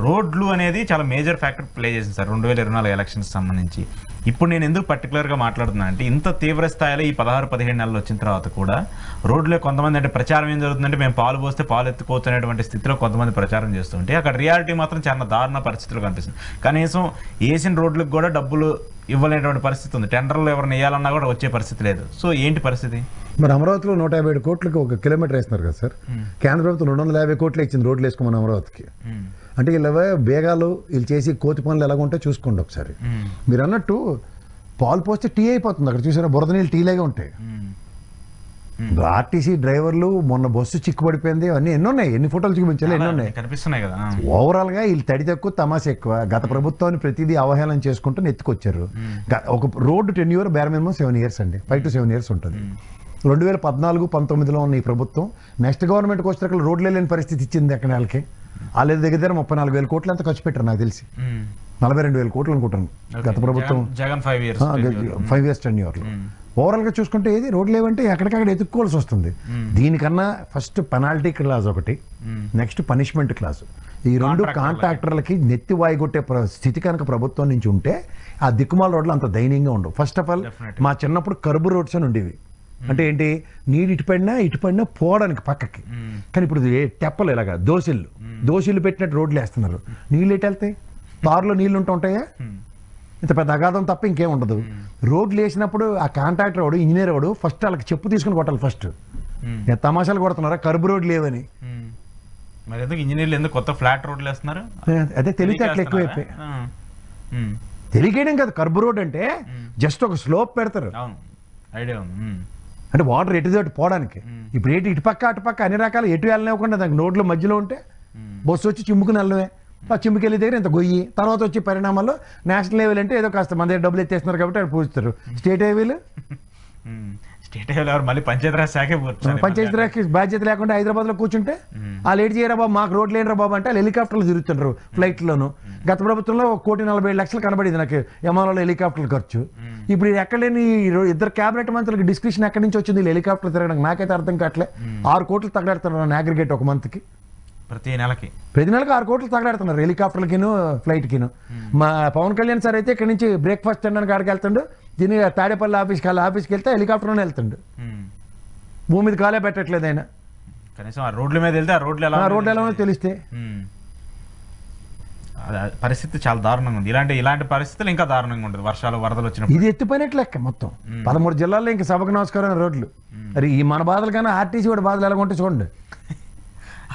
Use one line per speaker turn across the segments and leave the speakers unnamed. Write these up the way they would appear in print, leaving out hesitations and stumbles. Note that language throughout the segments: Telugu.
రోడ్లు అనేది చాలా మేజర్ ఫ్యాక్టర్ ప్లే చేసింది సార్ 2024 ఎలక్షన్స్ సంబంధించి. ఇప్పుడు నేను ఎందుకు పర్టికులర్గా మాట్లాడుతున్నా అంటే ఇంత తీవ్ర స్థాయిలో ఈ 16-17 నెలలు వచ్చిన తర్వాత కూడా రోడ్లో కొంతమంది అంటే ప్రచారం ఏం జరుగుతుందంటే మేము పాలు పోస్తే పాలు ఎత్తుకోవచ్చు అనేటువంటి స్థితిలో కొంతమంది ప్రచారం చేస్తుంటే అక్కడ రియాలిటీ మాత్రం చాలా దారుణ పరిస్థితులు కనిపిస్తుంది. కనీసం వేసిన రోడ్లకు కూడా డబ్బులు ఇవ్వలేనటువంటి పరిస్థితి ఉంది. టెండర్లు ఎవరిని వేయాలన్నా కూడా వచ్చే పరిస్థితి లేదు. సో ఏంటి పరిస్థితి?
మరి అమరావతిలో 157 కోట్లకి 1 కిలోమీటర్ వేస్తున్నారు కదా సార్. కేంద్ర ప్రభుత్వం 250 కోట్లు ఇచ్చింది రోడ్లు వేసుకోమని అమరావతికి. అంటే వీళ్ళ బేగాలు వీళ్ళు చేసి కోతి పనులు ఎలాగుంటే చూసుకోండి ఒకసారి. మీరు అన్నట్టు పాలు పోస్తే టీ అయిపోతుంది అక్కడ, చూసారా బురద నీళ్ళు టీలాగే ఉంటాయి. ఆర్టీసీ డ్రైవర్లు మొన్న బస్సు చిక్కుపడిపోయింది, అన్నీ ఎన్ని ఉన్నాయి, ఎన్ని ఫోటోలు చూపించాలి, ఎన్ని ఉన్నాయి
కనిపిస్తున్నాయి కదా.
ఓవరాల్ గా వీళ్ళు తడి తక్కువ తమాషా ఎక్కువ. గత ప్రభుత్వాన్ని ప్రతిదీ అవహేళన చేసుకుంటూ నెత్తుకొచ్చారు. ఒక road tenure bear minimum 7 years అండి, 5 to 7 years ఉంటుంది. 2014-19లో ఉన్న ఈ ప్రభుత్వం నెక్స్ట్ గవర్నమెంట్కి వచ్చేటప్పుడు రోడ్లు లేని పరిస్థితి ఇచ్చింది. ఎక్కడ వాళ్ళకి వాళ్ళ దగ్గర 34,000 కోట్లు ఎంత ఖర్చు పెట్టారు నాకు తెలిసి, 42,000 కోట్లు అనుకుంటాను గత ప్రభుత్వం 5 years టెన్యూర్లో. ఓవరాల్ గా చూసుకుంటే ఏది రోడ్లు లేవంటే ఎక్కడికక్కడ ఎత్తుక్కోవాల్సి వస్తుంది. దీనికన్నా ఫస్ట్ పెనాల్టీ క్లాజ్ ఒకటి, నెక్స్ట్ పనిష్మెంట్ క్లాజ్. ఈ రెండు కాంట్రాక్టర్లకి నెత్తి వాయిగొట్టే స్థితి కనుక ప్రభుత్వం నుంచి ఉంటే ఆ దిక్కుమాల రోడ్లు అంత దయనీయంగా ఉండవు. ఫస్ట్ ఆఫ్ ఆల్ మా చిన్నప్పుడు కర్బు రోడ్స్ అని ఉండేవి. అంటే ఏంటి, నీరు ఇటు పడినా పోవడానికి పక్కకి. కానీ ఇప్పుడు తెప్పలు ఇలాగా దోసిళ్ళు పెట్టినట్టు రోడ్లు వేస్తున్నారు. నీళ్ళు ఎటు వెళ్తాయి? తారులో నీళ్ళు ఉంటాయా? ఇంత పెద్ద అగాధం తప్ప ఇంకేం ఉండదు. రోడ్లు వేసినప్పుడు ఆ కాంట్రాక్టర్ వాడు, ఇంజనీర్ వాడు ఫస్ట్ వాళ్ళకి చెప్పు తీసుకుని కొట్టాలి. ఫస్ట్ తమాషాలు కొడుతున్నారా కర్బు రోడ్లు లేవని.
మరి ఎందుకు ఇంజనీర్లు ఎందుకు కొత్త ఫ్లాట్ రోడ్లు వేస్తున్నారు?
అదే తెలివితేటలు ఎక్కువైపోయి. తెలియకేయడం కాదు, కర్బు రోడ్ అంటే జస్ట్ ఒక స్లోప్ పెడతారు,
ఐడియా ఉంది.
అంటే వాటర్ ఎటు పోవడానికి. ఇప్పుడు ఇటు పక్క అటుపక్క అన్ని రకాల ఎటు వెళ్ళనివ్వకుండా దానికి రోడ్ల మధ్యలో ఉంటే బస్సు వచ్చి చిమ్ముకుని వెళ్ళవే. ఆ చిమ్ముకెళ్ళి దగ్గర ఇంత గొయ్యి. తర్వాత వచ్చే పరిణామాల్లో నేషనల్ లెవెల్ అంటే ఏదో కాస్త మన దగ్గర డబ్బులు ఎత్తేస్తున్నారు కాబట్టి అక్కడ పూజిస్తారు. స్టేట్ హైవేలు
మళ్ళీ పంచాయతీరాజ్ శాఖ,
పంచాయతీరాజ్ బాధ్యత లేకుండా హైదరాబాద్లో కూర్చుంటే వాళ్ళు ఏడు చేయరా బాబు, మాకు రోడ్లు లేనిరా బాబు అంటే వాళ్ళు హెలికాప్టర్లు తిరుగుతుంటారు ఫ్లైట్లోను. గత ప్రభుత్వంలో 1,47,00,000 కనబడింది నాకు విమానంలో హెలికాప్టర్లు ఖర్చు. ఇప్పుడు ఎక్కడ లేని 2 క్యాబినెట్ మంత్రులకి డిస్క్రిప్షన్ ఎక్కడి నుంచి వచ్చింది హెలికాప్టర్ తిరగడానికి నాకైతే అర్థం కావట్లే. 6 కోట్లు తగలాడుతున్నారు అగ్రిగేట్ ఒక మంత్కి. ప్రతి నెలకి 6 కోట్లు తగలాడుతున్నారు హెలికాప్టర్లకిను ఫ్లైట్కిను. మా పవన్ కళ్యాణ్ సార్ అయితే ఇక్కడ నుంచి బ్రేక్ఫాస్ట్ తినడానికి ఆడికి వెళ్తాడు, దీని తాడేపల్లి ఆఫీస్కి వెళ్తే హెలికాప్టర్లోనే వెళ్తాడు. భూమి మీద కాలే పెట్టట్లేదు ఆయన.
కనీసం ఆ రోడ్ల మీద వెళ్తే ఆ రోడ్లు ఎలా
తెలిస్తే
పరిస్థితి చాలా దారుణంగా ఉంది. ఇలాంటి పరిస్థితులు ఇంకా దారుణంగా ఉంటుంది వర్షాలు వరదలు వచ్చినప్పుడు.
ఇది ఎత్తిపోయినట్లు లెక్క మొత్తం 13 జిల్లాల్లో ఇంకా సభకు నమస్కారం రోడ్లు. మరి ఈ మన బాధలు కానీ ఆర్టీసీ కూడా బాధలు ఎలా ఉంటే చూడండి.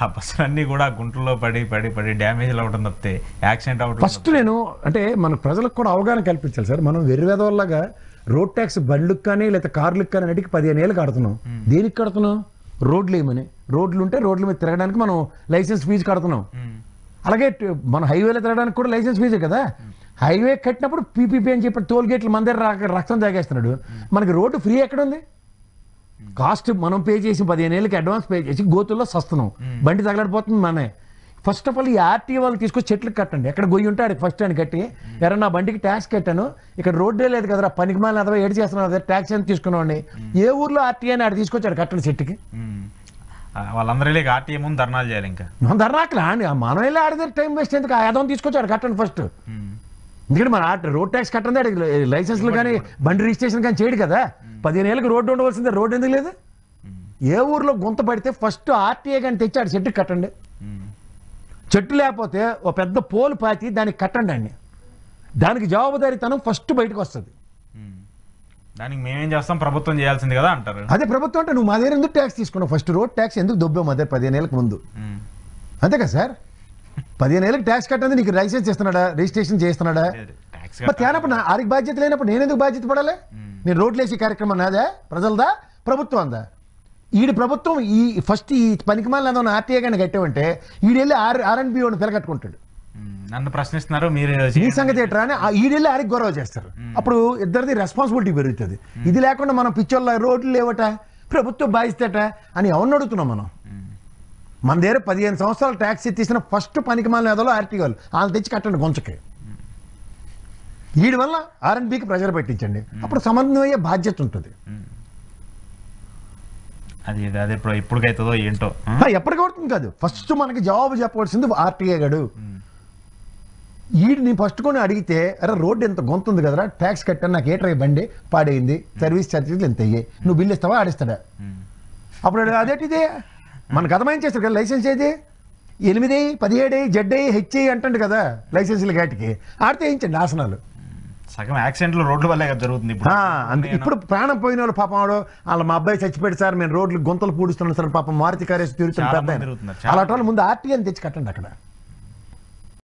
ఆ బస్సులన్నీ కూడా గుంటల్లో పడి డ్యామేజ్ అవ్వడం తప్పితే యాక్సిడెంట్ అవ్వడం.
ఫస్ట్ నేను అంటే మన ప్రజలకు కూడా అవగాహన కల్పించాలి సార్. మనం వెర్రివేదవల్లాగా రోడ్ ట్యాక్స్ బండ్లకు కానీ లేదా కార్లకు కానీ అన్నిటికీ 15 ఏళ్ళు కడుతున్నాం. దేనికి కడుతున్నాం? రోడ్లు ఏమని. రోడ్లు ఉంటే రోడ్ల మీద తిరగడానికి మనం లైసెన్స్ ఫీజు కడుతున్నాం. అలాగే మన హైవేలో తిరగడానికి కూడా లైసెన్స్ ఫీజే కదా. హైవే కట్టినప్పుడు పీపీపీ అని చెప్పి టోల్ గేట్లు మన దగ్గర రక్తం తాగేస్తున్నాడు. మనకి రోడ్డు ఫ్రీ ఎక్కడుంది? కాస్ట్ మనం పే చేసి 15 ఏళ్ళకి అడ్వాన్స్ పే చేసి గోతుల్లో సస్తున్నాం, బండి తగలడిపోతుంది మనే. ఫస్ట్ ఆఫ్ ఆల్ ఈ ఆర్టీఓ వాళ్ళు తీసుకొచ్చి చెట్లకు కట్టండి. ఎక్కడ గొయ్యి ఉంటే ఆడికి ఫస్ట్ అని కట్టి, ఎరా నా బండికి ట్యాక్స్ కట్టాను, ఇక్కడ రోడ్డే లేదు కదరా పనికి మాలిన అథవా ఏడు చేస్తున్నాను కదా ట్యాక్స్ అని తీసుకున్నాండి. ఏ ఊర్లో ఆర్టీఓ అని ఆడ తీసుకొచ్చాడు కట్టండి చెట్టుకి.
వాళ్ళందరూ ఆర్టీఏ ముందు ధర్నాలు చేయాలి. ఇంకా
ధర్నాకలా అండి, మనం వెళ్ళి ఆడితే టైం వేస్ట్ ఎందుకు? ఆదం తీసుకొచ్చాడు కట్టండి ఫస్ట్. ఎందుకంటే మన రోడ్ ట్యాక్స్ కట్టండి, లైసెన్స్లు కానీ బండి రిజిస్ట్రేషన్ కానీ చేయడు కదా. 15 ఏళ్ళకి రోడ్డు ఉండవలసిందే, రోడ్డు ఎందుకు లేదు? ఏ ఊర్లో గుంత పడితే ఫస్ట్ ఆర్టీఏ కానీ తెచ్చాడు చెట్టుకి కట్టండి. చెట్టు లేకపోతే ఓ పెద్ద పోలు పాతి దానికి కట్టండి అండి. దానికి జవాబుదారీతనం ఫస్ట్ బయటకు వస్తుంది.
దానికి మేమేం చేస్తాం, ప్రభుత్వం చేయాల్సింది కదా అంటారు.
అదే ప్రభుత్వం అంటే నువ్వు మా దగ్గర ఎందుకు ట్యాక్స్ తీసుకున్నావు? ఫస్ట్ రోడ్ ట్యాక్స్ ఎందుకు దొబ్బావు మా దగ్గర 15 ఏళ్ళకి ముందు? అంతే కదా సార్. 15 ఏళ్ళకి ట్యాక్స్ కట్టండి, నీకు లైసెన్స్ చేస్తున్నాడా, రిజిస్ట్రేషన్ చేస్తున్నాడా? తేనప్పుడు ఆరికి బాధ్యత లేనప్పుడు నేను ఎందుకు బాధ్యత పడాలి? నేను రోడ్లు వేసే కార్యక్రమం నాదా, ప్రజలదా, ప్రభుత్వం అందా? ఈడి ప్రభుత్వం ఈ ఫస్ట్ ఈ పనికిమాలిన ఏదైనా ఆర్టీఏ కానీ కట్టామంటే ఈడెళ్ళి ఆర్ఎన్బి వాడిని పిలకట్టుకుంటాడు.
నన్ను ప్రశ్నిస్తున్నారు మీరు
ఈ సంగతి ఏంట్రా అని ఈడెళ్ళి ఆరికి గొడవ చేస్తారు. అప్పుడు ఇద్దరిది రెస్పాన్సిబిలిటీ పెరుగుతుంది. ఇది లేకుండా మనం పిచ్చోళ్ళ రోడ్లు లేవట, ప్రభుత్వం బాధిస్తట అని ఎవరిని అడుగుతున్నాం మనం? మన దగ్గర 15 సంవత్సరాలు ట్యాక్స్ తీసిన ఫస్ట్ పనికిమాలిన ఏదో ఆర్టీఓ వాళ్ళు తెచ్చి కట్టండి కొంచెకి. వీడి వల్ల ఆర్ఎన్బికి ప్రెజర్ పెట్టించండి, అప్పుడు సమన్వయ బాధ్యత ఉంటుంది.
అదే ఇప్పటికైతుందో ఏంటో,
ఎప్పటికవుతుంది కాదు. ఫస్ట్ మనకి జవాబు చెప్పవలసింది ఆర్టీఏ గడు. ఈడిని ఫస్ట్ కొని అడిగితే అరే రోడ్డు ఎంత గొంతు ఉంది కదరా, ట్యాక్స్ కట్టాను, నాకు ఏ ట్రై బండి పాడైంది, సర్వీస్ ఛార్జీలు ఎంత అయ్యాయి, నువ్వు బిల్లు ఇస్తావా ఆడిస్తాడా? అప్పుడు అదేంటిది మనకు అర్థమైం చేస్తారు కదా, లైసెన్స్ ఏది 8, 17, జెడ్ హెచ్ఐ అంటండి కదా లైసెన్సులు గాటికి, ఆడితే వేయించండి ఆసనాలు.
సగం యాక్సిడెంట్లు రోడ్ల వల్లే కదా జరుగుతుంది ఇప్పుడు.
అందుకే ఇప్పుడు ప్రాణం పోయిన వాళ్ళు పాపం వాడు వాళ్ళ మా అబ్బాయి చచ్చిపోయాడు సార్, మేము రోడ్లు గుంతలు పూడుస్తున్నాం సార్, పాపం మారుతి కారేసి తిరుగుతున్న పెద్ద, అలాంటి వాళ్ళు ముందు ఆర్టీఎన్ తెచ్చి కట్టండి అక్కడ.